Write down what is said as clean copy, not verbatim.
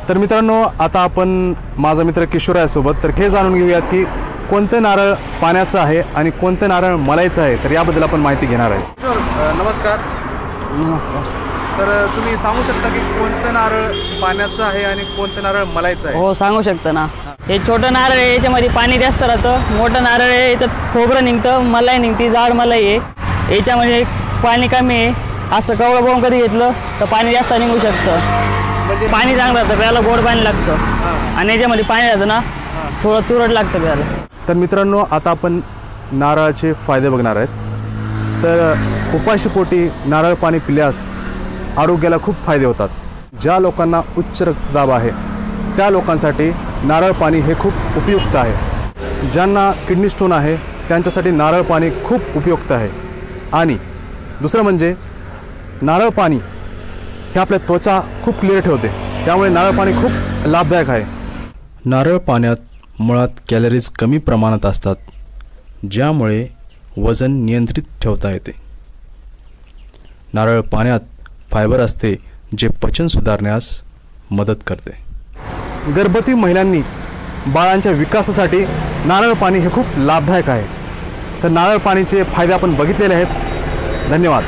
तर मित्रांनो, आता आपण माझा मित्र किशोर आहे सोबत, तर हे जाणून घेऊयात की कोणते नारळ पाण्याचं आहे आणि कोणते नारळ मलाईचं आहे, तर याबद्दल आपण माहिती घेणार आहे. किशोर, नमस्कार. नमस्कार. तर तुम्ही सांगू शकता की कोणतं नारळ पाण्याचं आहे आणि कोणतं नारळ मलाईचं आहे? हो, सांगू शकतो ना. हे छोटं नारळ आहे, याच्यामध्ये पाणी जास्त राहतं. मोठं नारळ आहे, याच्यात खोबरं निघतं, मलाई निघते, जाड मलाई आहे. याच्यामध्ये पाणी कमी आहे. असं कवळं पाहून कधी घेतलं तर पाणी जास्त निघू शकतं. म्हणजे पाणी चांगलं राहतं, प्यायला गोड पाणी लागतं. आणि याच्यामध्ये पाणी राहतं ना, थोडं तुरट लागतं प्यायला. तर मित्रांनो, आता आपण नारळाचे फायदे बघणार आहेत. तर उपाशीपोटी नारळ पाणी पिल्यास आरोग्याला खूप फायदे होतात. ज्या लोकांना उच्च रक्तदाब आहे त्या लोकांसाठी नारळ पाणी हे खूप उपयुक्त आहे. ज्यांना किडनी स्टोन आहे त्यांच्यासाठी नारळ पाणी खूप उपयुक्त आहे. आणि दुसरं म्हणजे नारळ पाणी हे आपल्या त्वचा खूप क्लिअर ठेवते, त्यामुळे नारळ पाणी खूप लाभदायक आहे. नारळ पाण्यात मुळात कॅलरीज कमी प्रमाणात असतात, ज्यामुळे वजन नियंत्रित ठेवता येते. नारळ पाण्यात फायबर असते, जे पचन सुधारण्यास मदत करते. गर्भवती महिलांनी बाळांच्या विकासासाठी नारळ पाणी हे खूप लाभदायक आहे. तर नारळ पाणीचे फायदे आपण बघितलेले आहेत. धन्यवाद.